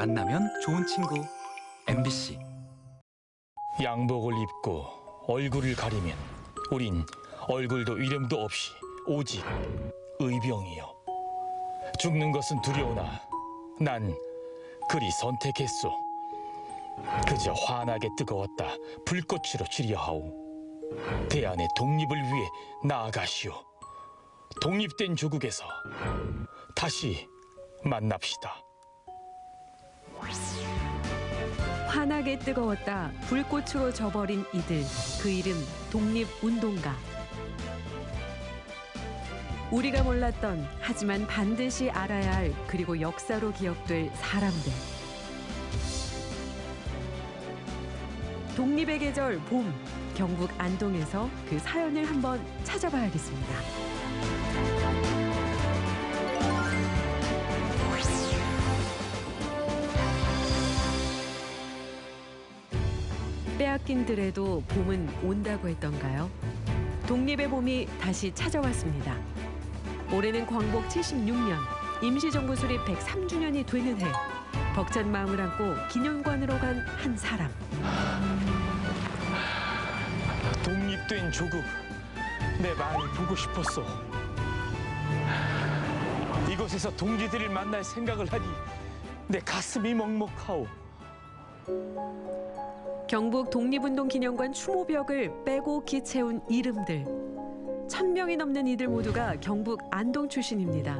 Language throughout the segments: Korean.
만나면 좋은 친구 MBC. 양복을 입고 얼굴을 가리면 우린 얼굴도 이름도 없이 오직 의병이요. 죽는 것은 두려우나 난 그리 선택했소. 그저 환하게 뜨거웠다 불꽃으로 지려하오. 대안의 독립을 위해 나아가시오. 독립된 조국에서 다시 만납시다. 환하게 뜨거웠다 불꽃으로 져버린 이들, 그 이름 독립운동가. 우리가 몰랐던, 하지만 반드시 알아야 할, 그리고 역사로 기억될 사람들. 독립의 계절 봄, 경북 안동에서 그 사연을 한번 찾아봐야겠습니다. 빼앗긴 들에도 봄은 온다고 했던가요? 독립의 봄이 다시 찾아왔습니다. 올해는 광복 76년, 임시정부 수립 103주년이 되는 해. 벅찬 마음을 안고 기념관으로 간 한 사람. 독립된 조국, 내 많이 보고 싶었어. 이곳에서 동지들을 만날 생각을 하니 내 가슴이 먹먹하오. 경북 독립운동 기념관 추모벽을 빼곡히 채운 이름들. 1000명이 넘는 이들 모두가 경북 안동 출신입니다.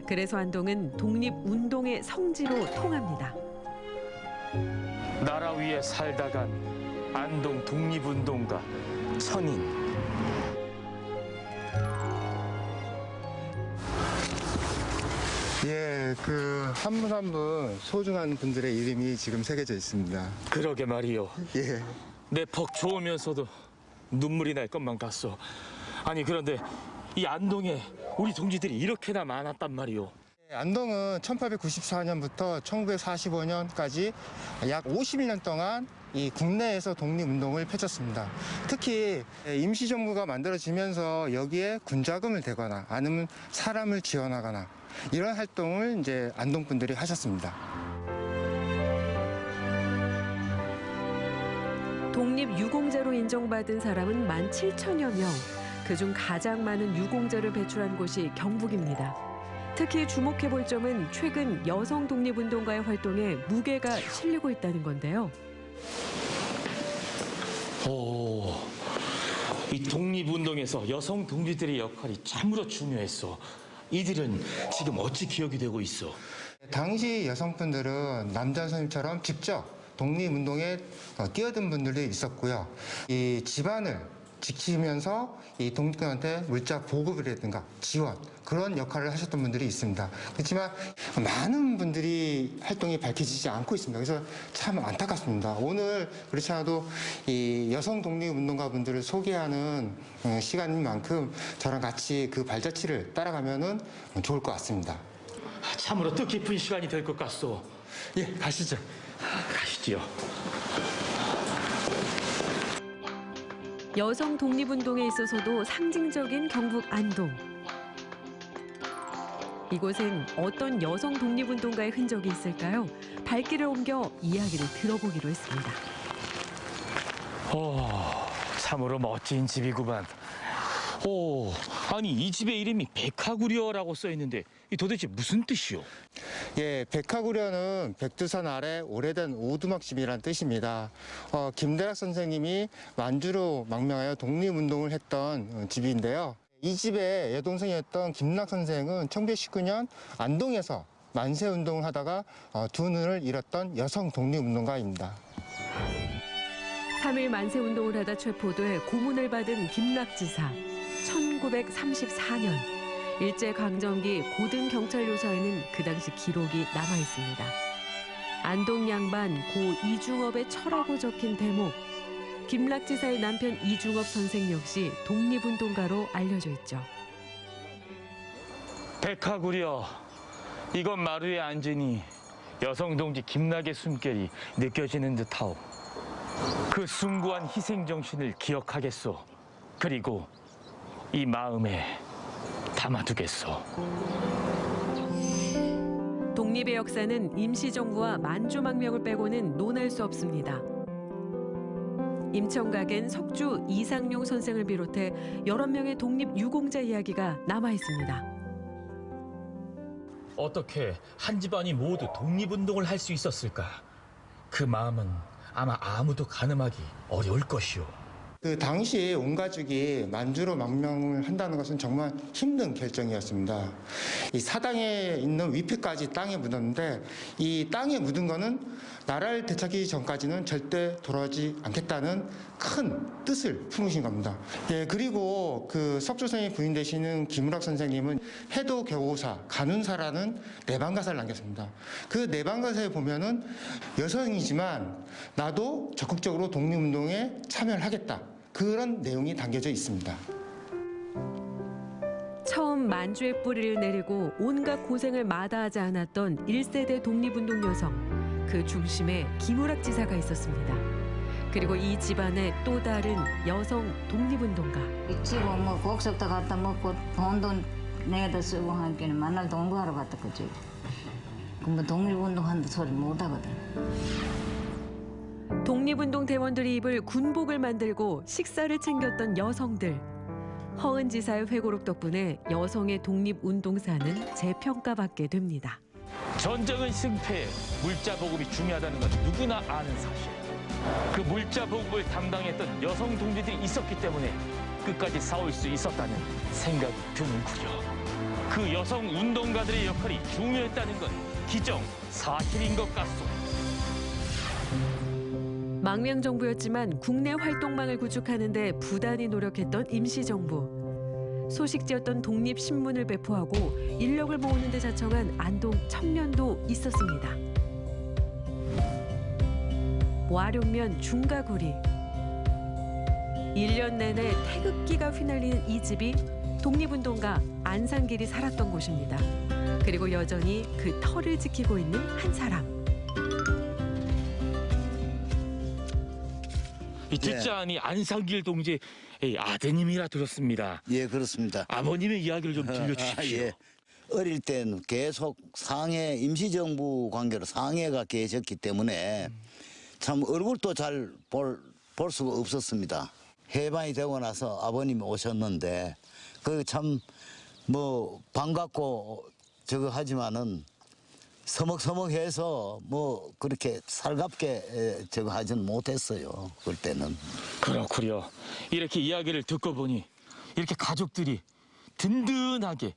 그래서 안동은 독립운동의 성지로 통합니다. 나라 위에 살다간 안동 독립운동가 천인. 예, 한 분 한 분 소중한 분들의 이름이 지금 새겨져 있습니다. 그러게 말이요. 예. 내 퍽 좋으면서도 눈물이 날 것만 같소. 아니 그런데 이 안동에 우리 동지들이 이렇게나 많았단 말이오. 안동은 1894년부터 1945년까지 약 51년 동안 이 국내에서 독립운동을 펼쳤습니다. 특히 임시정부가 만들어지면서 여기에 군자금을 대거나 아니면 사람을 지원하거나 이런 활동을 이제 안동 분들이 하셨습니다. 독립유공자로 인정받은 사람은 17,000여 명. 그중 가장 많은 유공자를 배출한 곳이 경북입니다. 특히 주목해볼 점은 최근 여성 독립운동가의 활동에 무게가 실리고 있다는 건데요. 오, 이 독립운동에서 여성 동지들의 역할이 참으로 중요했어. 이들은 지금 어찌 기억이 되고 있어? 당시 여성분들은 남자 선생님처럼 직접 독립운동에 뛰어든 분들도 있었고요. 이 집안을 지키면서 이 독립군한테 물자 보급이라든가 지원, 그런 역할을 하셨던 분들이 있습니다. 그렇지만 많은 분들이 활동이 밝혀지지 않고 있습니다. 그래서 참 안타깝습니다. 오늘 그렇지 않아도 이 여성 독립운동가 분들을 소개하는 시간인 만큼 저랑 같이 그 발자취를 따라가면은 좋을 것 같습니다. 참으로 뜻깊은 시간이 될 것 같소. 예, 가시죠. 가시지요. 여성 독립운동에 있어서도 상징적인 경북 안동. 이곳엔 어떤 여성 독립운동가의 흔적이 있을까요? 발길을 옮겨 이야기를 들어보기로 했습니다. 참으로 멋진 집이구만. 아니 이 집의 이름이 백화구려라고 써 있는데 이 도대체 무슨 뜻이요? 예, 백화구려는 백두산 아래 오래된 오두막집이라는 뜻입니다. 김대락 선생님이 만주로 망명하여 독립운동을 했던 집인데요. 이 집의 여동생이었던 김락 선생은 1919년 안동에서 만세운동을 하다가 두 눈을 잃었던 여성 독립운동가입니다. 3.1 만세운동을 하다 체포돼 고문을 받은 김락지사. 1934년 일제강점기 고등경찰요사에는 그 당시 기록이 남아있습니다. 안동 양반 고 이중업의 처라고 적힌 대목. 김락지사의 남편 이중업 선생 역시 독립운동가로 알려져 있죠. 백화구려, 이건 마루에 앉으니 여성 동지 김락의 숨결이 느껴지는 듯하오. 그 숭고한 희생정신을 기억하겠소. 그리고 이 마음에 담아두겠소. 독립의 역사는 임시정부와 만주망명을 빼고는 논할 수 없습니다. 임청각엔 석주 이상용 선생을 비롯해 여러 명의 독립 유공자 이야기가 남아 있습니다. 어떻게 한 집안이 모두 독립운동을 할 수 있었을까? 그 마음은 아마 아무도 가늠하기 어려울 것이오. 그 당시에 온 가족이 만주로 망명을 한다는 것은 정말 힘든 결정이었습니다. 이 사당에 있는 위패까지 땅에 묻었는데 이 땅에 묻은 거는 나라를 되찾기 전까지는 절대 돌아오지 않겠다는 큰 뜻을 품으신 겁니다. 예, 그리고 그 석조선생의 부인 되시는 김우락 선생님은 해도 겨우사, 간운사라는 내방가사를 남겼습니다. 그 내방가사에 보면은 여성이지만 나도 적극적으로 독립운동에 참여를 하겠다. 그런 내용이 담겨져 있습니다. 처음 만주의 뿌리를 내리고 온갖 고생을 마다하지 않았던 1세대 독립운동 여성. 그 중심에 김우락 지사가 있었습니다. 그리고 이 집안의 또 다른 여성 독립운동가. 지금 뭐 곡석도 갖다 먹고 돈도 내다 쓰고 하기는 만날 동부하러 갔다 그지. 뭐 독립운동 한다 소리 못 하거든. 독립운동 대원들이 입을 군복을 만들고 식사를 챙겼던 여성들. 허은 지사의 회고록 덕분에 여성의 독립운동사는 재평가받게 됩니다. 전쟁은 승패에 물자 보급이 중요하다는 건 누구나 아는 사실. 그 물자 보급을 담당했던 여성 동지들이 있었기 때문에 끝까지 싸울 수 있었다는 생각이 드는구려. 그 여성 운동가들의 역할이 중요했다는 건 기정 사실인 것 같소. 망명정부였지만 국내 활동망을 구축하는 데 부단히 노력했던 임시정부. 소식지였던 독립신문을 배포하고 인력을 모으는 데 자청한 안동 청년도 있었습니다. 와룡면 중가구리. 1년 내내 태극기가 휘날리는 이 집이 독립운동가 안상길이 살았던 곳입니다. 그리고 여전히 그 터를 지키고 있는 한 사람. 이 듣자하니 안상길 동지의 아드님이라 들었습니다. 예, 그렇습니다. 아버님의 이야기를 좀 들려주십시오. 예. 어릴 땐 계속 상해 임시정부 관계로 상해가 계셨기 때문에 참 얼굴도 잘 볼 수가 없었습니다. 해방이 되고 나서 아버님이 오셨는데 그 참 뭐 반갑고 저거 하지만은 서먹서먹해서 뭐 그렇게 살갑게 저거 하지는 못했어요. 그때는. 그렇구려. 이렇게 이야기를 듣고 보니 이렇게 가족들이 든든하게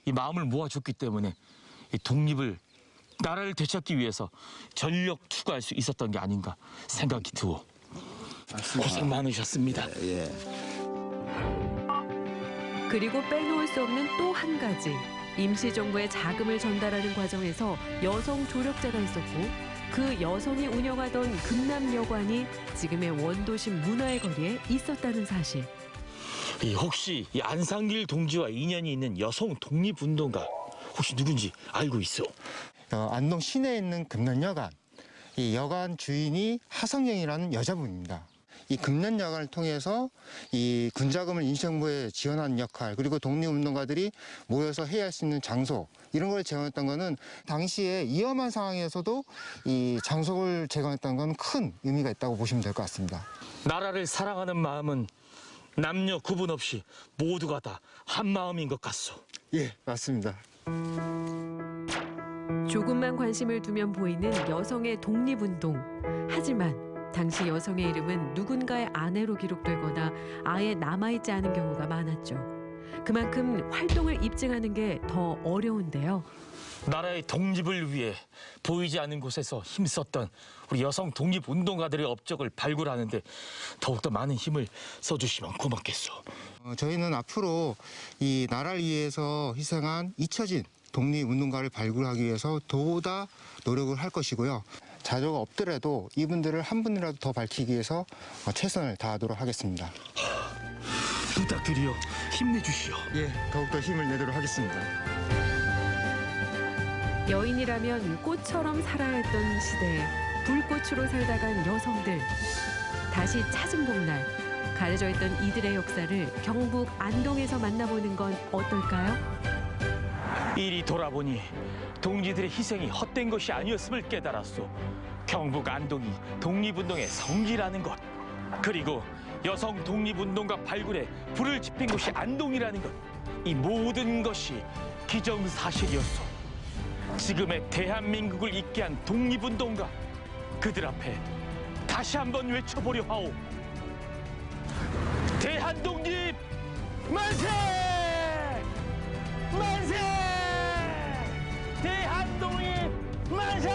이 마음을 모아줬기 때문에 이 독립을 나라를 되찾기 위해서 전력 투구할 수 있었던 게 아닌가 생각이 드오. 고생 많으셨습니다. 예. 그리고 빼놓을 수 없는 또 한 가지. 임시정부에 자금을 전달하는 과정에서 여성 조력자가 있었고 그 여성이 운영하던 금남여관이 지금의 원도심 문화의 거리에 있었다는 사실. 혹시 이 안상길 동지와 인연이 있는 여성 독립운동가 혹시 누군지 알고 있어? 안동 시내에 있는 금남여관. 이 여관 주인이 하성영이라는 여자분입니다. 이 금남여관을 통해서 이 군자금을 임시정부에 지원하는 역할, 그리고 독립운동가들이 모여서 해야 할 수 있는 장소, 이런 걸 제공했던 거는 당시에 위험한 상황에서도 이 장소를 제공했던 건 큰 의미가 있다고 보시면 될 것 같습니다. 나라를 사랑하는 마음은 남녀 구분 없이 모두가 다 한 마음인 것 같소. 예, 맞습니다. 조금만 관심을 두면 보이는 여성의 독립운동. 하지만 당시 여성의 이름은 누군가의 아내로 기록되거나 아예 남아있지 않은 경우가 많았죠. 그만큼 활동을 입증하는 게 더 어려운데요. 나라의 독립을 위해 보이지 않는 곳에서 힘썼던 우리 여성 독립운동가들의 업적을 발굴하는데 더욱더 많은 힘을 써주시면 고맙겠소. 저희는 앞으로 이 나라를 위해서 희생한 잊혀진 독립운동가를 발굴하기 위해서 더욱더 노력을 할 것이고요. 자료가 없더라도 이분들을 한 분이라도 더 밝히기 위해서 최선을 다하도록 하겠습니다. 부탁드려 힘내주시오. 예, 더욱더 힘을 내도록 하겠습니다. 여인이라면 꽃처럼 살아야 했던 시대에 불꽃으로 살다간 여성들. 다시 찾은 봄날, 가려져 있던 이들의 역사를 경북 안동에서 만나보는 건 어떨까요? 이리 돌아보니 동지들의 희생이 헛된 것이 아니었음을 깨달았소. 경북 안동이 독립운동의 성지라는 것, 그리고 여성 독립운동가 발굴에 불을 지핀 곳이 안동이라는 것, 이 모든 것이 기정사실이었소. 지금의 대한민국을 잇게 한 독립운동가, 그들 앞에 다시 한번 외쳐보려 하오. 대한독립 만세! 만세! 대한독립 만세!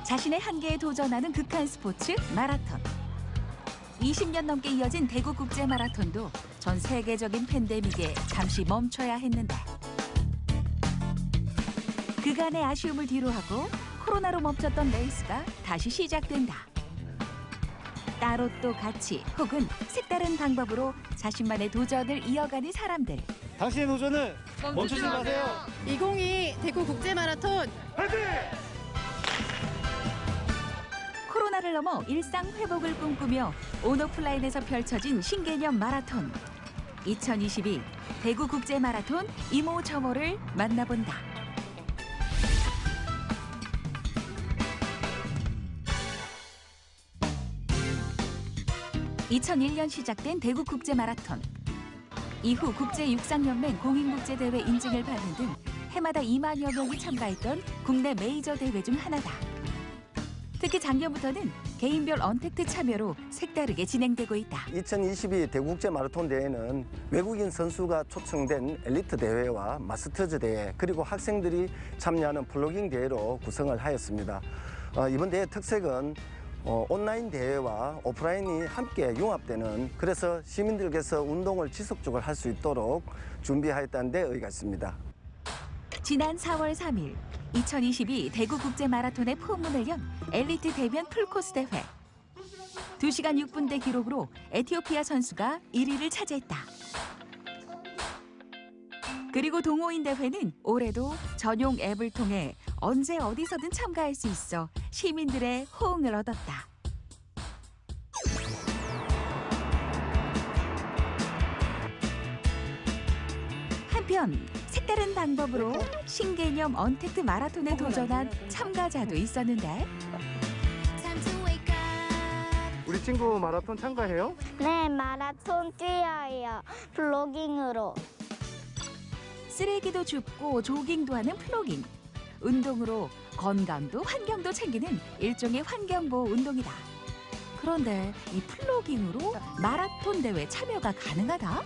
자신의 한계에 도전하는 극한 스포츠 마라톤. 20년 넘게 이어진 대구 국제 마라톤도 전 세계적인 팬데믹에 잠시 멈춰야 했는데, 그간의 아쉬움을 뒤로하고 코로나로 멈췄던 레이스가 다시 시작된다. 따로 또 같이 혹은 색다른 방법으로 자신만의 도전을 이어가는 사람들. 당신의 도전을 멈추지 마세요. 2022 대구 국제 마라톤 화이팅! 코로나를 넘어 일상 회복을 꿈꾸며 온오프라인에서 펼쳐진 신개념 마라톤. 2022 대구 국제 마라톤 이모저모를 만나본다. (2001년) 시작된 대구 국제 마라톤. 이후 국제육상연맹 공인국제대회 인증을 받는 등 해마다 2만여 명이 참가했던 국내 메이저 대회 중 하나다. 특히 작년부터는 개인별 언택트 참여로 색다르게 진행되고 있다. 2022 대구국제 마라톤 대회는 외국인 선수가 초청된 엘리트 대회와 마스터즈 대회, 그리고 학생들이 참여하는 플로깅 대회로 구성을 하였습니다. 이번 대회 특색은 온라인 대회와 오프라인이 함께 융합되는, 그래서 시민들께서 운동을 지속적으로 할 수 있도록 준비하였다는 데 의의가 있습니다. 지난 4월 3일 2022 대구 국제 마라톤의 포문을 연 엘리트 대면 풀코스 대회. 2시간 6분대 기록으로 에티오피아 선수가 1위를 차지했다. 그리고 동호인 대회는 올해도 전용 앱을 통해 언제 어디서든 참가할 수 있어 시민들의 호응을 얻었다. 한편 색다른 방법으로 신개념 언택트 마라톤에 도전한 참가자도 있었는데, 우리 친구 마라톤 참가해요? 네, 마라톤 뛰어요. 플로깅으로. 쓰레기도 줍고 조깅도 하는 플로깅. 운동으로 건강도 환경도 챙기는 일종의 환경보호 운동이다. 그런데 이 플로깅으로 마라톤 대회 참여가 가능하다?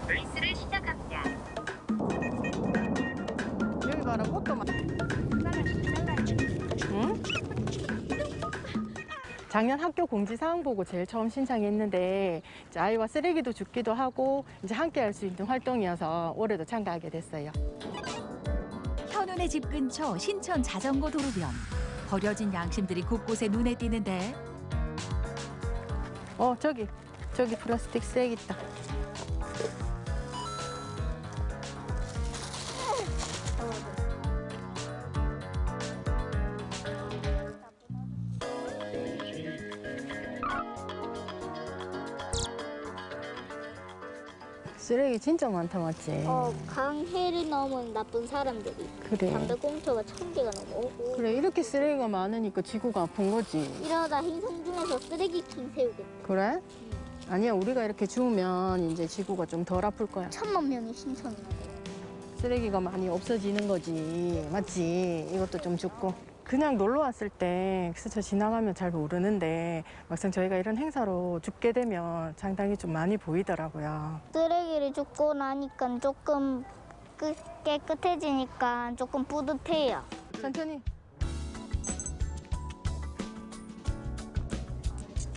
레이스를 시작합니다. 여기 봐라, 꽃도 많. 응? 작년 학교 공지사항 보고 제일 처음 신청했는데 이제 아이와 쓰레기도 줍기도 하고 이제 함께 할 수 있는 활동이어서 올해도 참가하게 됐어요. 현운의 집 근처 신천 자전거 도로변. 버려진 양심들이 곳곳에 눈에 띄는데, 저기 플라스틱 쓰레기 있다. 쓰레기 진짜 많다, 맞지? 강해를 넘은 나쁜 사람들이. 그래. 담배꽁초가 1000개가 넘어. 그래, 이렇게 쓰레기가 많으니까 지구가 아픈 거지. 이러다 행성 중에서 쓰레기킹 세우겠다. 그래? 아니야, 우리가 이렇게 주우면 이제 지구가 좀 덜 아플 거야. 1000만 명이 신청이나. 쓰레기가 많이 없어지는 거지. 맞지? 이것도 좀 줍고. 그냥 놀러 왔을 때 스쳐 지나가면 잘 모르는데 막상 저희가 이런 행사로 줍게 되면 상당히 좀 많이 보이더라고요. 쓰레기를 줍고 나니까 조금 깨끗해지니까 조금 뿌듯해요. 천천히.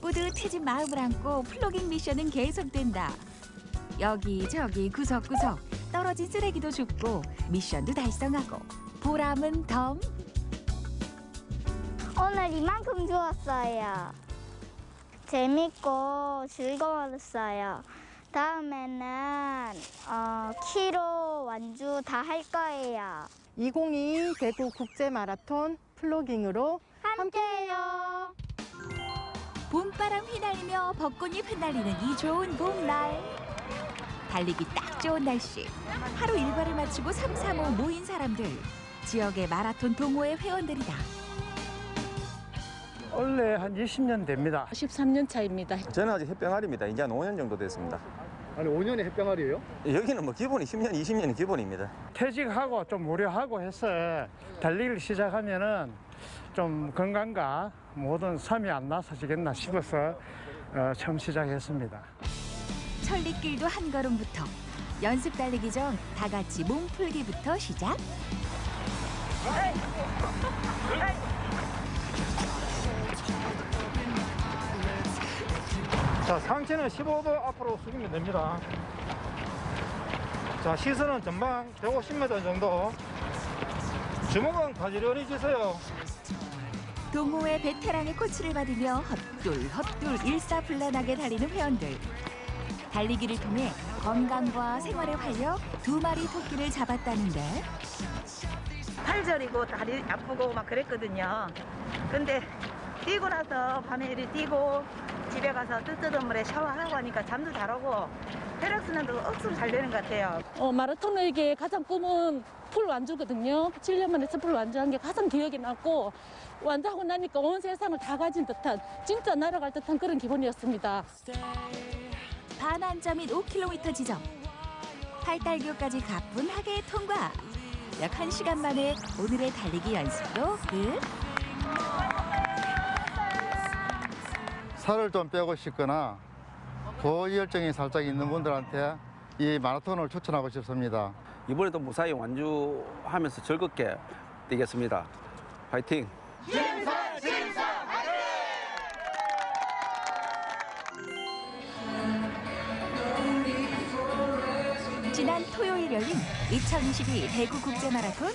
뿌듯해진 마음을 안고 플로깅 미션은 계속된다. 여기저기 구석구석 떨어진 쓰레기도 줍고 미션도 달성하고 보람은 덤. 오늘 이만큼 주웠어요. 재밌고 즐거웠어요. 다음에는 키로 완주 다 할 거예요. 2022 대구 국제 마라톤 플로깅으로 함께해요. 봄바람 휘날리며 벚꽃잎 흩날리는 이 좋은 봄날. 달리기 딱 좋은 날씨. 하루 일과를 마치고 3, 4모 모인 사람들. 지역의 마라톤 동호회 회원들이다. 원래 한 20년 됩니다. 13년 차입니다. 저는 아직 햇병아리입니다. 이제 한 5년 정도 됐습니다. 아니 5년의 햇병아리예요? 여기는 뭐 기본이 10년, 20년이 기본입니다. 퇴직하고 좀 무료하고 해서 달리기를 시작하면은 좀 건강과 모든 삶이 안 나서지겠나 싶어서 처음 시작했습니다. 천리길도 한 걸음부터. 연습 달리기 전 다 같이 몸풀기부터 시작. 자, 상체는 15도 앞으로 숙이면 됩니다. 자, 시선은 전방 150m 정도. 주먹은 가지런히 쥐세요. 동호회 베테랑의 코치를 받으며 헛둘 일사불란하게 달리는 회원들. 달리기를 통해 건강과 생활에 활력 2마리 토끼를 잡았다는데. 팔 저리고 다리 아프고 막 그랬거든요. 근데 뛰고 나서 밤에 이리 뛰고 집에 가서 뜨뜻한 물에 샤워하고 하니까 잠도 잘 오고 혈액순환도 억수로 잘 되는 것 같아요. 마라톤에게 가장 꿈은 풀 완주거든요. 7년 만에 풀 완주한 게 가장 기억에 남고 완주하고 나니까 온 세상을 다 가진 듯한 진짜 날아갈 듯한 그런 기분이었습니다. 반환점인 5km 지점. 팔달교까지 가뿐하게 통과. 약 1시간 만에 오늘의 달리기 연습도 끝. 살을 좀 빼고 싶거나 고지혈증이 살짝 있는 분들한테 이 마라톤을 추천하고 싶습니다. 이번에도 무사히 완주하면서 즐겁게 뛰겠습니다. 파이팅! 지난 토요일 열린 2022 대구 국제마라톤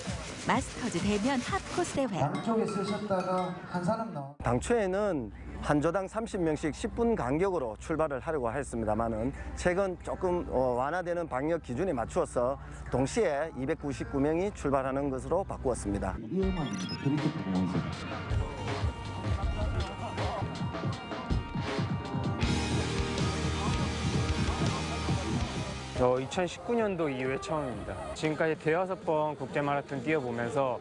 마스터즈 대면 핫코스 대회. 양쪽에 쓰셨다가 한 사람 나와. 당초에는 한 조당 30명씩 10분 간격으로 출발을 하려고 했습니다만은 최근 조금 완화되는 방역 기준에 맞추어서 동시에 299명이 출발하는 것으로 바꾸었습니다. 위험합니다. 그렇게 보면서. 2019년도 이후에 처음입니다. 지금까지 5번 국제 마라톤 뛰어보면서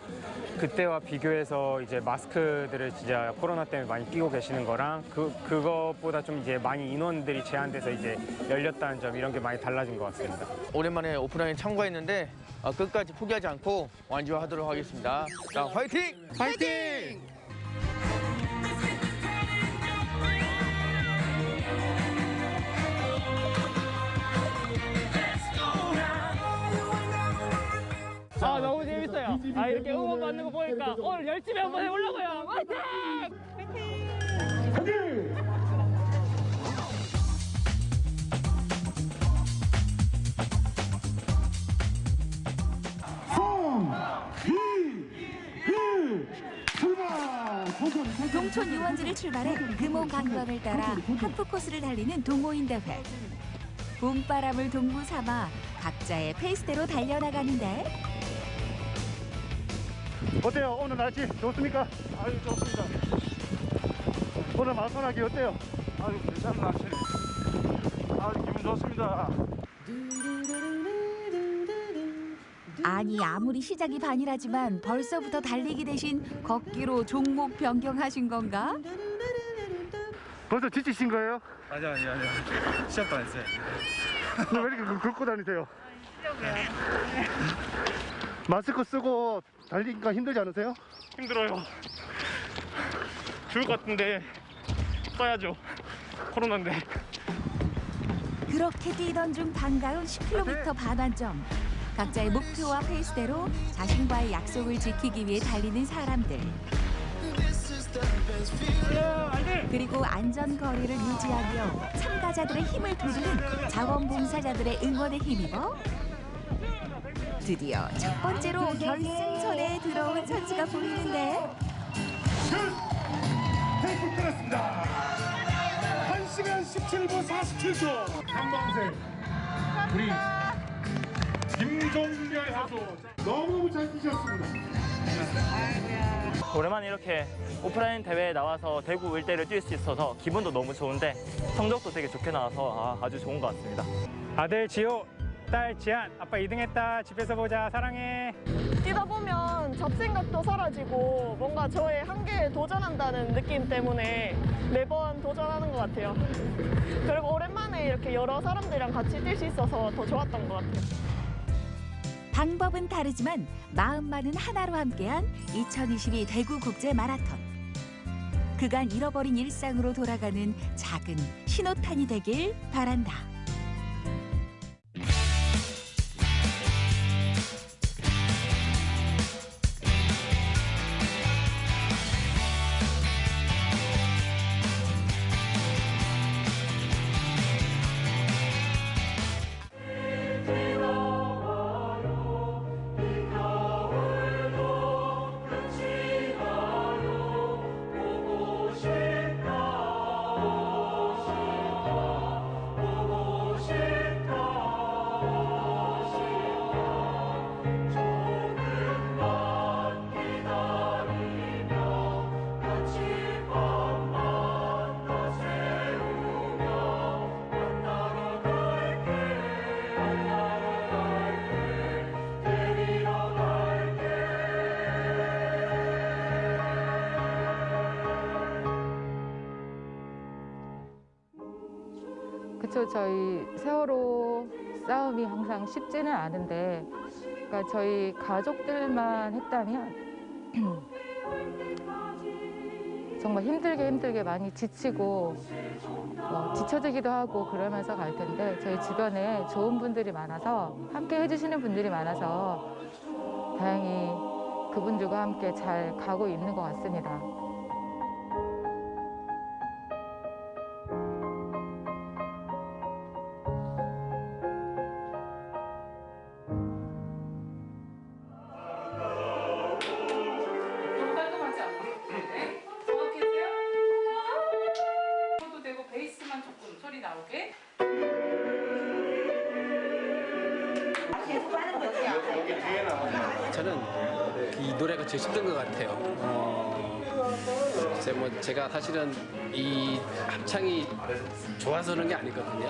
그때와 비교해서 이제 마스크들을 진짜 코로나 때문에 많이 끼고 계시는 거랑 그것보다 좀 이제 많이 인원들이 제한돼서 이제 열렸다는 점 이런 게 많이 달라진 것 같습니다. 오랜만에 오프라인 참가했는데 끝까지 포기하지 않고 완주하도록 하겠습니다. 자, 화이팅! 화이팅! 너무 재밌어요. 이렇게 응원 받는 거 보니까 오늘 열심히 한번 해보려고요. 화이팅! 화이팅! 동촌 유원지를 출발해 금호 강변을 따라 하프 코스를 달리는 동호인 대회. 봄바람을 동무 삼아 각자의 페이스대로 달려나가는데. 어때요? 오늘 날씨 좋습니까? 아유, 좋습니다. 오늘 마라톤 하기 어때요? 아유, 괜찮은 날씨네. 아유, 기분 좋습니다. 아니 아무리 시작이 반이라지만 벌써부터 달리기 대신 걷기로 종목 변경하신 건가? 벌써 지치신 거예요? 아니요. 시작도 안 했어요. 왜 이렇게 긁고 다니세요? 마스크 쓰고 달리기가 힘들지 않으세요? 힘들어요. 죽을 것 같은데 써야죠. 코로나인데. 그렇게 뛰던 중 반가운 10km 반환점. 각자의 목표와 페이스대로 자신과의 약속을 지키기 위해 달리는 사람들. 그리고 안전거리를 유지하며 참가자들의 힘을 도우는 자원봉사자들의 응원에 힘입어 드디어 첫 번째로 결승선에 들어온 선수가 보이는데. 테이프 끊었습니다. 1시간 17분 47초. 한방생 우리 김종별 선수 너무너무 잘 뛰셨습니다. 오랜만에 이렇게 오프라인 대회에 나와서 대구 일대를 뛸 수 있어서 기분도 너무 좋은데 성적도 되게 좋게 나와서 아주 좋은 것 같습니다. 아들 지호, 딸 지한, 아빠 2등 했다. 집에서 보자. 사랑해. 뛰다 보면 잡생각도 사라지고 뭔가 저의 한계에 도전한다는 느낌 때문에 매번 도전하는 것 같아요. 그리고 오랜만에 이렇게 여러 사람들이랑 같이 뛸 수 있어서 더 좋았던 것 같아요. 방법은 다르지만 마음만은 하나로 함께한 2022 대구 국제 마라톤. 그간 잃어버린 일상으로 돌아가는 작은 신호탄이 되길 바란다. 그쵸, 저희 세월호 싸움이 항상 쉽지는 않은데, 그러니까 저희 가족들만 했다면 정말 힘들게 많이 지치고 지쳐지기도 하고 그러면서 갈 텐데, 저희 주변에 좋은 분들이 많아서, 함께 해주시는 분들이 많아서 다행히 그분들과 함께 잘 가고 있는 것 같습니다. 저는 이 노래가 제일 힘든 것 같아요. 제가 사실은 이 합창이 좋아서 그런 게 아니거든요.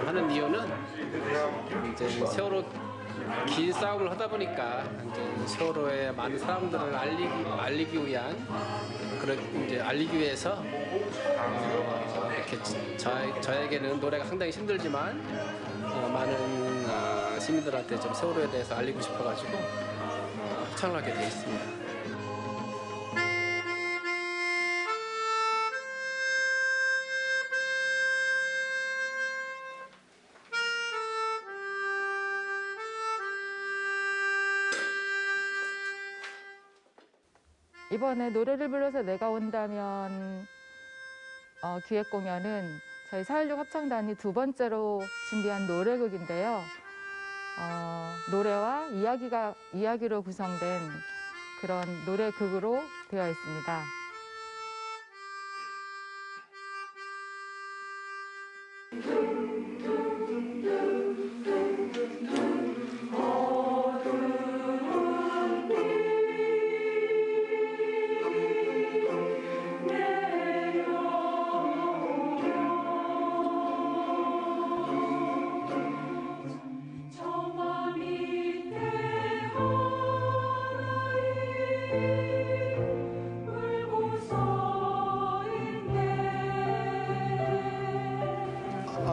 하는 이유는 이제 세월호 긴 싸움을 하다 보니까 이제 세월호에 많은 사람들을 알리기 위한 이제 알리기 위해서 이렇게 저에게는 노래가 상당히 힘들지만 많은 시민들한테 좀 세월호에 대해서 알리고 싶어가지고 합창을 하게 돼 있습니다. 이번에 노래를 불러서 내가 온다면 기획 공연은 저희 4.16 합창단이 두 번째로 준비한 노래극인데요. 노래와 이야기로 구성된 그런 노래극으로 되어 있습니다.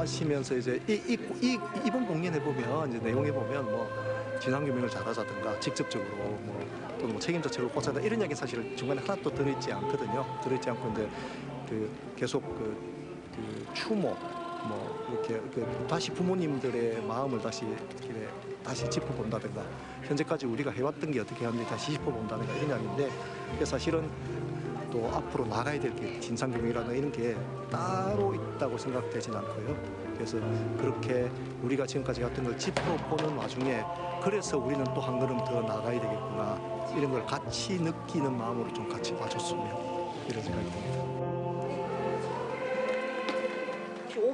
하시면서 이제 이번 공연해 보면 이제 내용에 보면 뭐 진상규명을 잘하자든가 직접적으로 또는 뭐 책임자 책을 꽂자다 이런 이야기 사실 중간에 하나도 들어있지 않거든요. 들어있지 않고 이제 계속 추모 이렇게 다시 부모님들의 마음을 다시 짚어본다든가 현재까지 우리가 해왔던 게 어떻게 하는지 다시 짚어본다든가 이런 이야기인데 사실은 또 앞으로 나가야 될 게 진상규명이라는 이런 게 따로 있다고 생각되진 않고요. 그래서 그렇게 우리가 지금까지 했던 걸 짚어보는 와중에 그래서 우리는 또 한 걸음 더 나가야 되겠구나 이런 걸 같이 느끼는 마음으로 좀 같이 봐줬으면 이런 생각이 듭니다.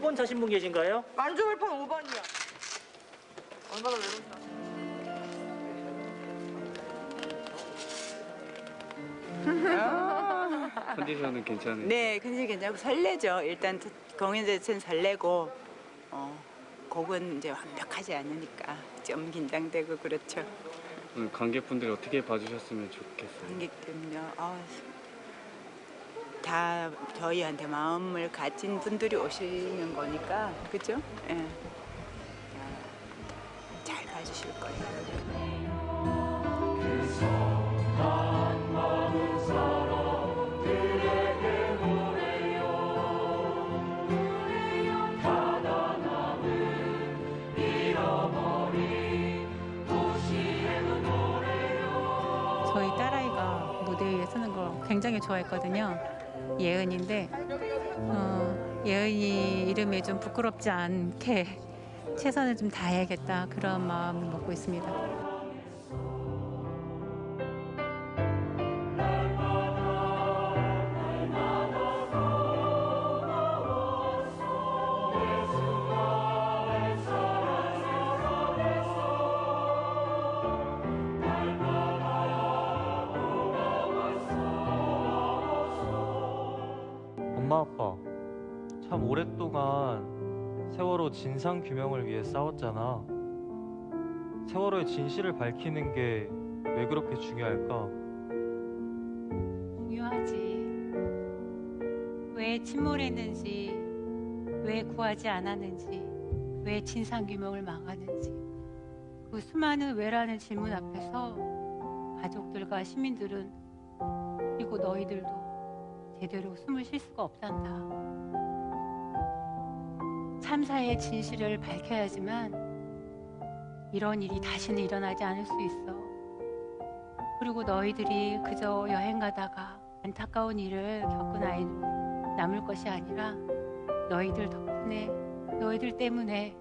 5번 타신 분 계신가요? 만주벌판 5번이요. 얼마나 외로우시나? 컨디션은 괜찮아요? 네, 컨디션 괜찮고 설레죠. 일단 공연 자체는 설레고 곡은 이제 완벽하지 않으니까 좀 긴장되고 그렇죠. 오늘 관객분들이 어떻게 봐주셨으면 좋겠어요? 관객들은요. 다 저희한테 마음을 가진 분들이 오시는 거니까 그죠? 예. 잘 봐주실 거예요. 저희 딸아이가 무대 위에 서는 걸 굉장히 좋아했거든요. 예은인데 예은이 이름이 좀 부끄럽지 않게 최선을 좀 다해야겠다 그런 마음을 먹고 있습니다. 엄마 아빠 참 오랫동안 세월호 진상 규명을 위해 싸웠잖아. 세월호의 진실을 밝히는 게 왜 그렇게 중요할까? 중요하지. 왜 침몰했는지, 왜 구하지 않았는지, 왜 진상 규명을 망하는지. 그 수많은 왜라는 질문 앞에서 가족들과 시민들은 그리고 너희들도 제대로 숨을 쉴 수가 없단다. 참사의 진실을 밝혀야지만 이런 일이 다시는 일어나지 않을 수 있어. 그리고 너희들이 그저 여행 가다가 안타까운 일을 겪은 아이로 남을 것이 아니라 너희들 덕분에, 너희들 때문에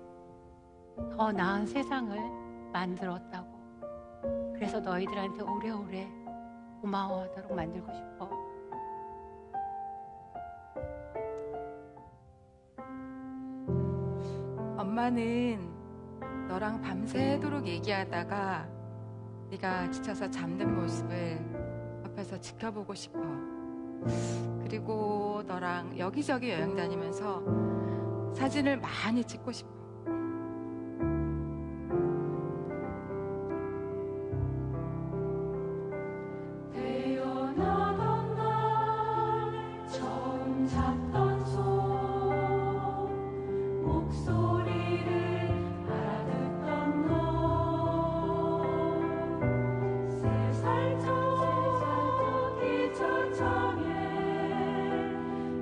더 나은 세상을 만들었다고. 그래서 너희들한테 오래오래 고마워하도록 만들고 싶어. 엄마는 너랑 밤새도록 얘기하다가 네가 지쳐서 잠든 모습을 옆에서 지켜보고 싶어. 그리고 너랑 여기저기 여행 다니면서 사진을 많이 찍고 싶어. 태어나던 날 처음 잡던 손 목소리를 알아듣던 너 세 살 저기 저창에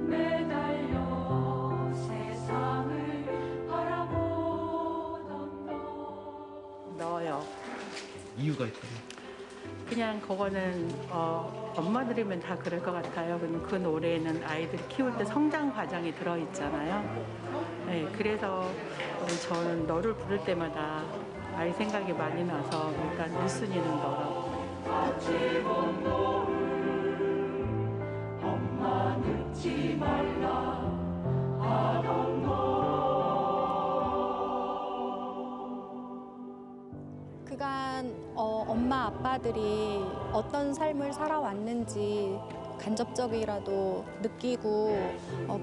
매달려 세상을 바라보던 넣어요. 이유가 있다면? 그냥 그거는 엄마들이면 다 그럴 것 같아요. 그 노래에는 아이들 키울 때 성장 과정이 들어있잖아요. 네, 그래서 저는 너를 부를 때마다 아이 생각이 많이 나서 일단 1순위는 너라고. 엄마 늙지 말라 하던 너 그간 엄마 아빠들이 어떤 삶을 살아왔는지 간접적이라도 느끼고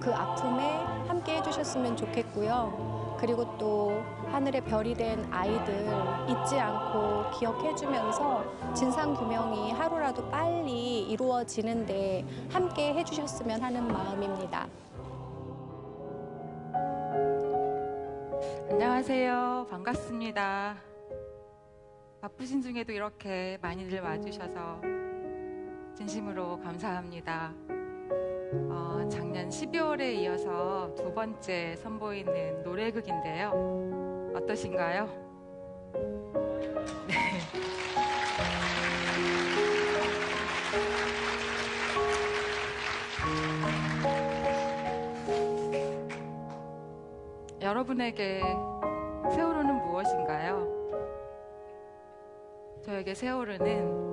그 아픔에 함께 해주셨으면 좋겠고요. 그리고 또 하늘의 별이 된 아이들 잊지 않고 기억해주면서 진상규명이 하루라도 빨리 이루어지는데 함께 해주셨으면 하는 마음입니다. 안녕하세요. 반갑습니다. 바쁘신 중에도 이렇게 많이들 와주셔서 진심으로 감사합니다. 작년 12월에 이어서 2번째 선보이는 노래극인데요. 어떠신가요? 네. 여러분에게 세월호는 무엇인가요? 저에게 세월호는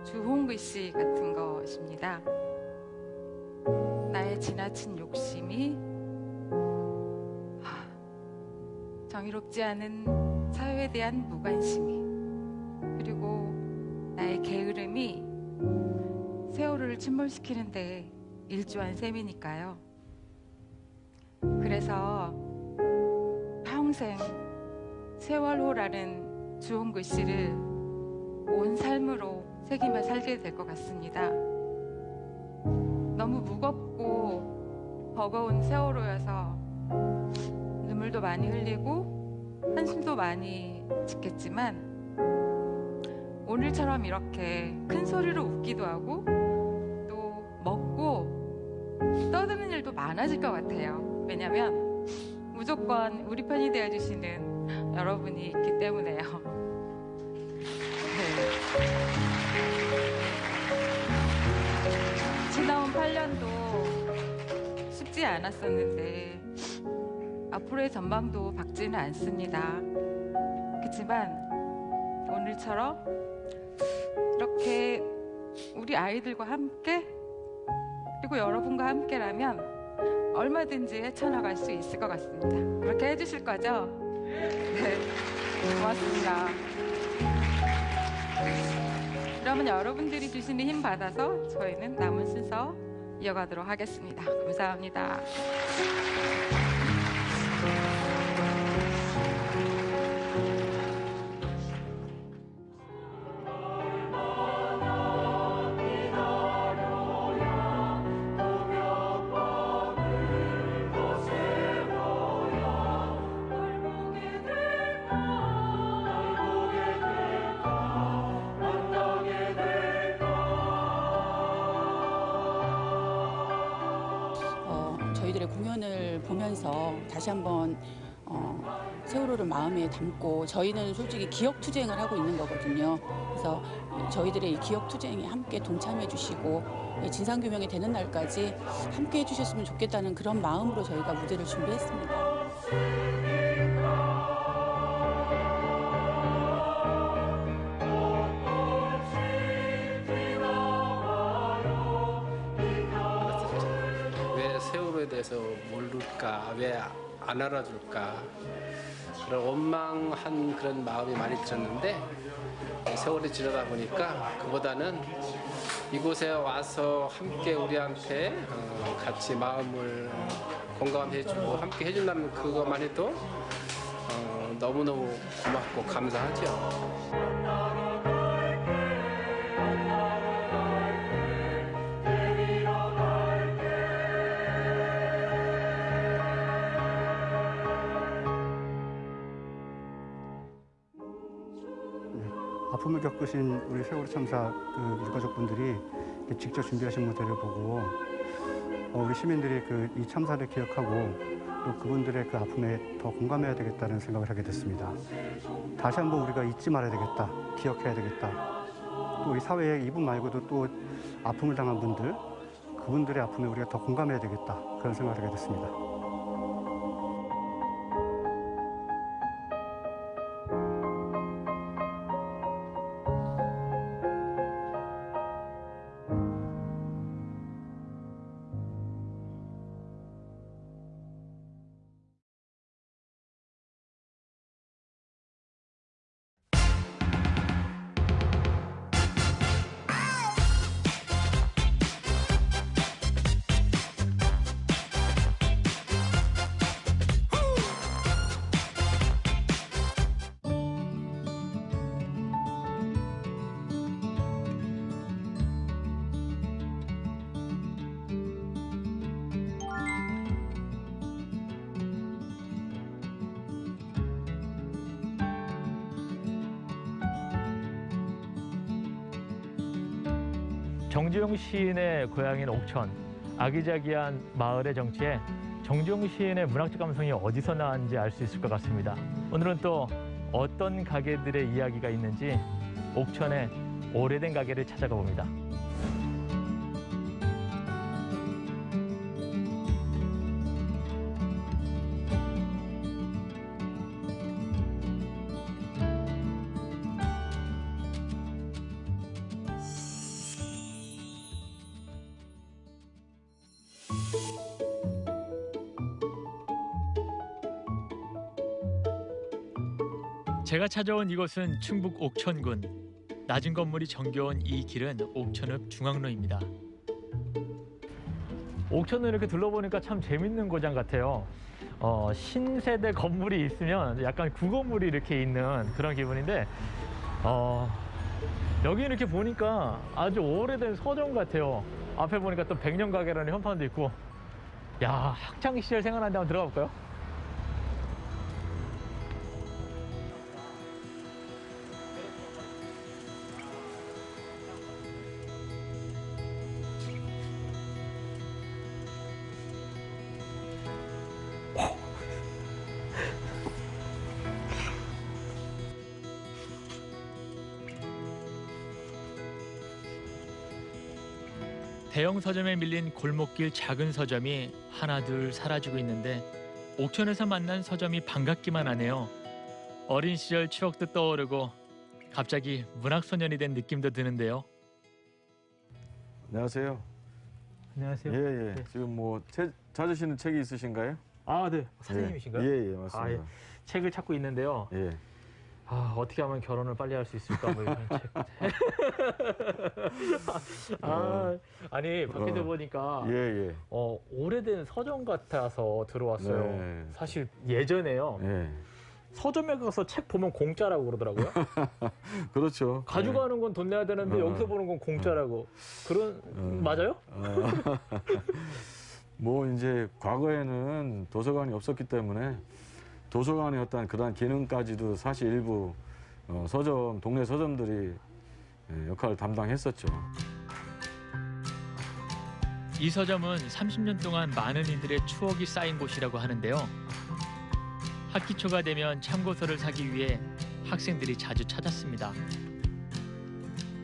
주홍 글씨 같은 것입니다. 나의 지나친 욕심이 정의롭지 않은 사회에 대한 무관심이, 그리고 나의 게으름이 세월호를 침몰시키는데 일조한 셈이니까요. 그래서 평생 세월호라는 좋은 글씨를 온 삶으로 새기며 살게 될 것 같습니다. 너무 무겁고 버거운 세월호여서 눈물도 많이 흘리고 한숨도 많이 짓겠지만 오늘처럼 이렇게 큰 소리로 웃기도 하고 또 먹고 떠드는 일도 많아질 것 같아요. 왜냐면 무조건 우리 편이 되어주시는 여러분이 있기 때문에요. 네. 지나온 8년도 쉽지 않았었는데 앞으로의 전망도 밝지는 않습니다. 그렇지만 오늘처럼 이렇게 우리 아이들과 함께 그리고 여러분과 함께라면 얼마든지 헤쳐나갈 수 있을 것 같습니다. 그렇게 해주실 거죠? 네, 고맙습니다. 그러면 여러분들이 주시는 힘 받아서 저희는 남은 순서 이어가도록 하겠습니다. 감사합니다. 저희들의 공연을 보면서 다시 한번 세월호를 마음에 담고 저희는 솔직히 기억투쟁을 하고 있는 거거든요. 그래서 저희들의 이 기억투쟁에 함께 동참해 주시고 진상규명이 되는 날까지 함께 해주셨으면 좋겠다는 그런 마음으로 저희가 무대를 준비했습니다. 왜 세월호에 대해서 모를까, 왜 안 알아줄까, 그런 원망한 그런 마음이 많이 들었는데 세월이 지나다 보니까 그보다는 이곳에 와서 함께 우리한테 같이 마음을 공감해주고 함께 해준다는 그것만 해도 너무너무 고맙고 감사하죠. 아픔을 겪으신 우리 세월호 참사 그 유가족분들이 직접 준비하신 무대를 보고 우리 시민들이 이 참사를 기억하고 또 그분들의 그 아픔에 더 공감해야 되겠다는 생각을 하게 됐습니다. 다시 한번 우리가 잊지 말아야 되겠다, 기억해야 되겠다. 또 이 사회에 이분 말고도 또 아픔을 당한 분들, 그분들의 아픔에 우리가 더 공감해야 되겠다, 그런 생각을 하게 됐습니다. 정지용 시인의 고향인 옥천, 아기자기한 마을의 정치에 정지용 시인의 문학적 감성이 어디서 나왔는지 알 수 있을 것 같습니다. 오늘은 또 어떤 가게들의 이야기가 있는지 옥천의 오래된 가게를 찾아가 봅니다. 제가 찾아온 이곳은 충북 옥천군. 낮은 건물이 정겨운 이 길은 옥천읍 중앙로입니다. 옥천을 이렇게 둘러보니까 참 재밌는 고장 같아요. 신세대 건물이 있으면 약간 구건물이 이렇게 있는 그런 기분인데 여기 이렇게 보니까 아주 오래된 서점 같아요. 앞에 보니까 또 백년 가게라는 현판도 있고. 야, 학창시절 생각나는데 한번 들어가 볼까요? 대형 서점에 밀린 골목길 작은 서점이 하나둘 사라지고 있는데 옥천에서 만난 서점이 반갑기만 하네요. 어린 시절 추억도 떠오르고 갑자기 문학소년이 된 느낌도 드는데요. 안녕하세요. 안녕하세요. 예. 지금 뭐 찾으시는 책이 있으신가요? 아, 네. 사장님이신가요? 예, 맞습니다. 아, 예. 책을 찾고 있는데요. 예. 아, 어떻게 하면 결혼을 빨리 할 수 있을까 뭐 이런 책. 아니 밖에서 보니까 오래된 서점 같아서 들어왔어요. 네. 사실 예전에요. 서점에 가서 책 보면 공짜라고 그러더라고요. 그렇죠. 가져가는 건 돈 내야 되는데 여기서 보는 건 공짜라고. 그런 맞아요? 뭐 이제 과거에는 도서관이 없었기 때문에 도서관의 어떤 그러한 기능까지도 사실 일부 서점, 동네 서점들이 역할을 담당했었죠. 이 서점은 30년 동안 많은 이들의 추억이 쌓인 곳이라고 하는데요. 학기 초가 되면 참고서를 사기 위해 학생들이 자주 찾았습니다.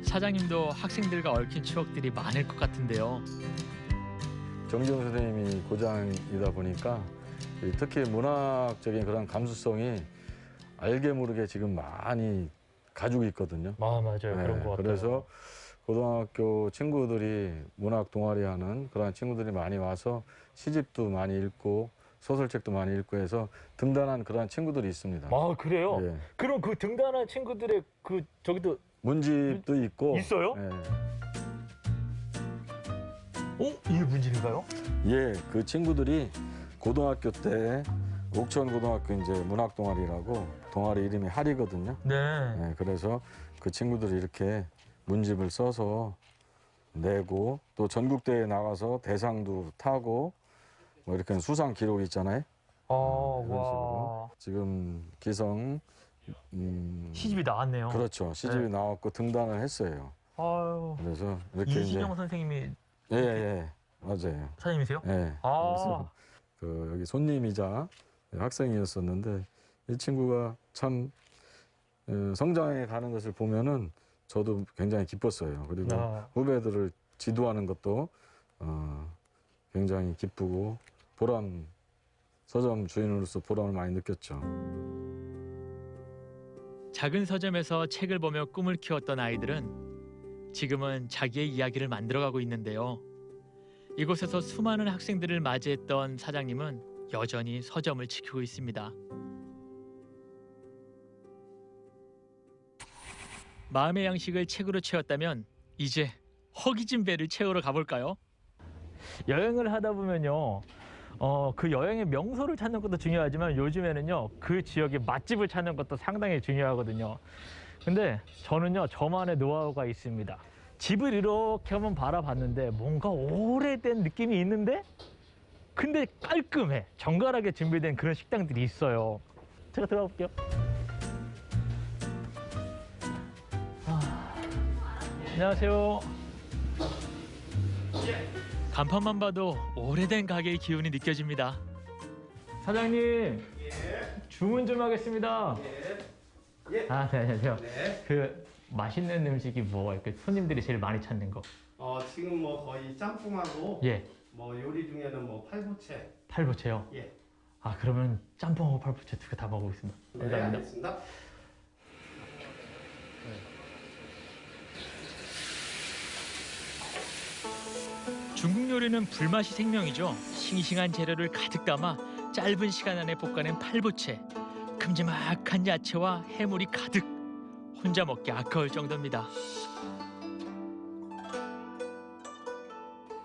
사장님도 학생들과 얽힌 추억들이 많을 것 같은데요. 정지용 선생님이 고장이다 보니까 특히 문학적인 그런 감수성이 알게 모르게 지금 많이 가지고 있거든요. 아, 맞아요. 그런 것 같아요. 그래서 고등학교 친구들이 문학 동아리 하는 그런 친구들이 많이 와서 시집도 많이 읽고 소설책도 많이 읽고 해서 등단한 그런 친구들이 있습니다. 아, 그래요? 예. 그럼 그 등단한 친구들의 저기도 문집도 있고. 있어요? 이게 문집인가요? 예, 그 친구들이 고등학교 때 옥천 고등학교 이제 문학 동아리라고 동아리 이름이 할이거든요. 네. 그래서 그 친구들이 이렇게 문집을 써서 내고 또 전국대회에 나가서 대상도 타고 뭐 이렇게 수상 기록이 있잖아요. 와. 지금 기성 시집이 나왔네요. 그렇죠. 시집이 나왔고 등단을 했어요. 아유. 그래서 이렇게 이신영 선생님이 예, 맞아요. 사장님이세요? 네. 아. 그래서 여기 손님이자 학생이었었는데 이 친구가 참 성장해 가는 것을 보면은 저도 굉장히 기뻤어요. 그리고 후배들을 지도하는 것도 굉장히 기쁘고 서점 주인으로서 보람을 많이 느꼈죠. 작은 서점에서 책을 보며 꿈을 키웠던 아이들은 지금은 자기의 이야기를 만들어가고 있는데요. 이곳에서 수많은 학생들을 맞이했던 사장님은 여전히 서점을 지키고 있습니다. 마음의 양식을 책으로 채웠다면 이제 허기진 배를 채우러 가볼까요? 여행을 하다 보면요. 그 여행의 명소를 찾는 것도 중요하지만 요즘에는요. 그 지역의 맛집을 찾는 것도 상당히 중요하거든요. 근데 저는요. 저만의 노하우가 있습니다. 집을 이렇게 한번 바라봤는데 뭔가 오래된 느낌이 있는데 근데 깔끔해. 정갈하게 준비된 그런 식당들이 있어요. 제가 들어가 볼게요. 안녕하세요. 간판만 봐도 오래된 가게의 기운이 느껴집니다. 사장님, 주문 좀 하겠습니다. 네, 안녕하세요. 그 맛있는 음식이 뭐 이렇게 손님들이 제일 많이 찾는 거? 지금 뭐 거의 짬뽕하고 뭐 요리 중에는 뭐 팔보채. 팔보채요? 예. 아, 그러면 짬뽕하고 팔보채 두 개 다 먹어보겠습니다. 네, 알겠습니다. 중국 요리는 불맛이 생명이죠. 싱싱한 재료를 가득 담아 짧은 시간 안에 볶아낸 팔보채. 그 큼지막한 야채와 해물이 가득 혼자 먹기 아까울 정도입니다.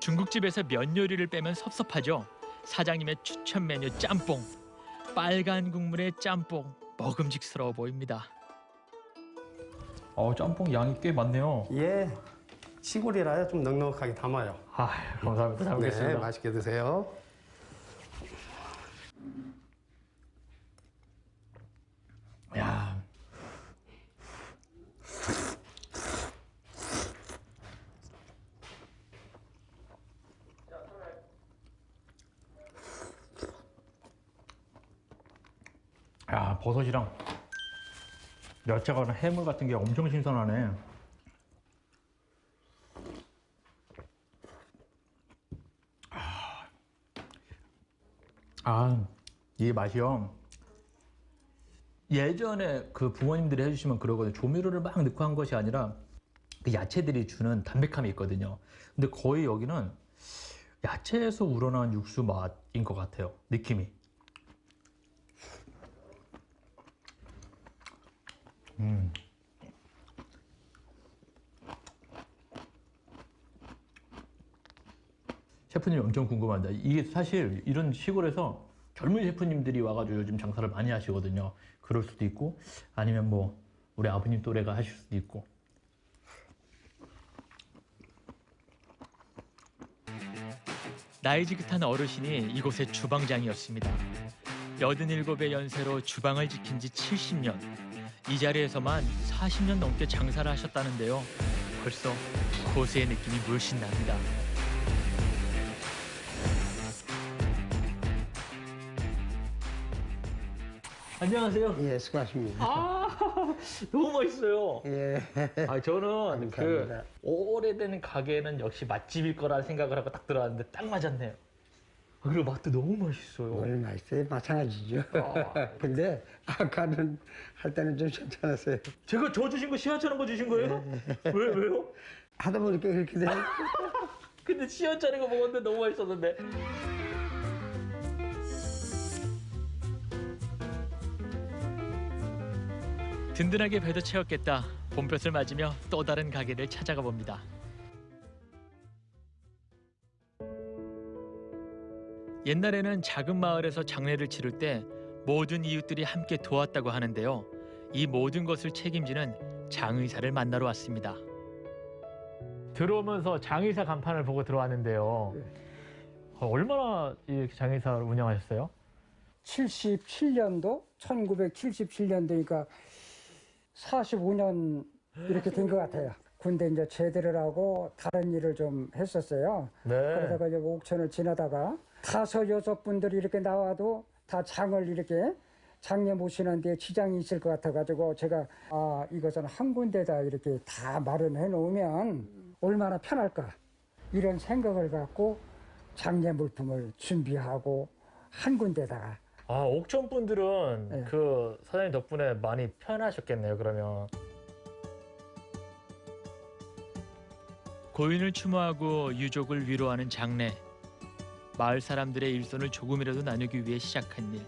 중국집에서 면 요리를 빼면 섭섭하죠. 사장님의 추천 메뉴 짬뽕. 빨간 국물의 짬뽕 먹음직스러워 보입니다. 짬뽕 양이 꽤 많네요. 예, 시골이라요 좀 넉넉하게 담아요. 감사합니다. 잘 먹겠습니다. 네, 맛있게 드세요. 야. 야, 버섯이랑 야채가 해물 같은 게 엄청 신선하네. 이게 맛이요. 예전에 그 부모님들이 해주시면 그러거든요. 조미료를 막 넣고 한 것이 아니라 그 야채들이 주는 담백함이 있거든요. 근데 거의 여기는 야채에서 우러나온 육수 맛인 것 같아요. 느낌이. 셰프님 엄청 궁금합니다. 이게 사실 이런 시골에서 젊은 셰프님들이 와가지고 요즘 장사를 많이 하시거든요. 그럴 수도 있고 아니면 뭐 우리 아버님 또래가 하실 수도 있고. 나이 지긋한 어르신이 이곳의 주방장이었습니다. 87의 연세로 주방을 지킨 지 70년. 이 자리에서만 40년 넘게 장사를 하셨다는데요. 벌써 고수의 느낌이 물씬 납니다. 안녕하세요. 예, 수고하십니다. 너무 맛있어요. 예. 저는 그 오래된 가게는 역시 맛집일 거라는 생각을 하고 딱 들어왔는데 딱 맞았네요. 그리고 맛도 너무 맛있어요. 뭘 맛있어요? 마찬가지죠. 근데 아까는 할 때는 좀 괜찮았어요. 제가 저 주신 거 시원찮은 거 주신 거예요? 왜요? 하다 보니까 그렇게 돼. 근데 시원찮은 거 먹었는데 너무 맛있었는데. 든든하게 배도 채웠겠다. 봄볕을 맞으며 또 다른 가게를 찾아가 봅니다. 옛날에는 작은 마을에서 장례를 치를 때 모든 이웃들이 함께 도왔다고 하는데요. 이 모든 것을 책임지는 장의사를 만나러 왔습니다. 들어오면서 장의사 간판을 보고 들어왔는데요. 얼마나 이렇게 장의사를 운영하셨어요? 77년도, 1977년도니까 45년 이렇게 된 것 같아요. 군대 이제 제대를 하고 다른 일을 좀 했었어요. 그러다가 이제 옥천을 지나다가 5, 6분들이 이렇게 나와도 다 장을 이렇게 장례 모시는 데 지장이 있을 것 같아가지고 제가 이것은 한 군데다 이렇게 다 마련해 놓으면 얼마나 편할까 이런 생각을 갖고 장례 물품을 준비하고 한 군데다가. 옥천 분들은 그 사장님 덕분에 많이 편하셨겠네요. 그러면. 고인을 추모하고 유족을 위로하는 장례. 마을 사람들의 일손을 조금이라도 나누기 위해 시작한 일.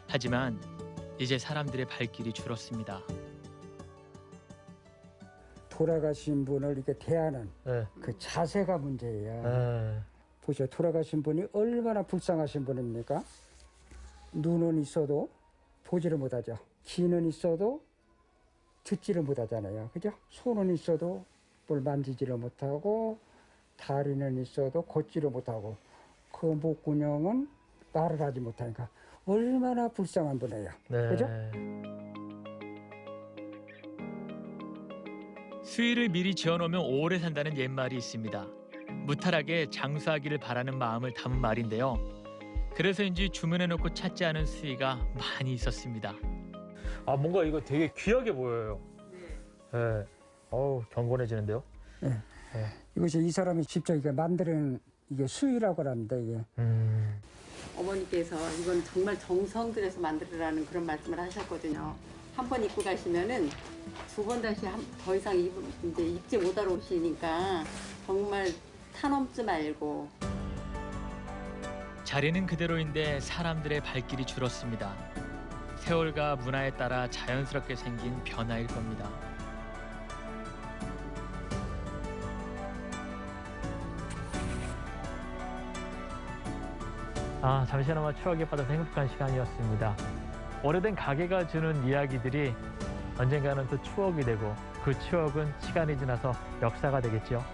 하지만 이제 사람들의 발길이 줄었습니다. 돌아가신 분을 이렇게 대하는 그 자세가 문제예요. 보세요. 돌아가신 분이 얼마나 불쌍하신 분입니까? 눈은 있어도 보지를 못하죠. 귀는 있어도 듣지를 못하잖아요. 그죠? 손은 있어도 뭘 만지지를 못하고 다리는 있어도 걷지를 못하고 그 목구멍은 말을 하지 못하니까 얼마나 불쌍한 분이에요. 그죠? 수의를 미리 지어놓으면 오래 산다는 옛말이 있습니다. 무탈하게 장수하기를 바라는 마음을 담은 말인데요. 그래서인지 주문해놓고 찾지 않은 수의가 많이 있었습니다. 뭔가 이거 되게 귀하게 보여요. 네. 경건해지는데요. 네. 이것이 이 사람이 직접 이게 만드는 이게 수의라고 합니다. 이게. 어머니께서 이건 정말 정성 들여서 만들으라는 그런 말씀을 하셨거든요. 한 번 입고 가시면은 두 번 다시 더 이상 이제 입지 못하러 오시니까 정말 타넘지 말고. 자리는 그대로인데 사람들의 발길이 줄었습니다. 세월과 문화에 따라 자연스럽게 생긴 변화일 겁니다. 잠시나마 추억에 빠져서 행복한 시간이었습니다. 오래된 가게가 주는 이야기들이 언젠가는 또 추억이 되고 그 추억은 시간이 지나서 역사가 되겠죠.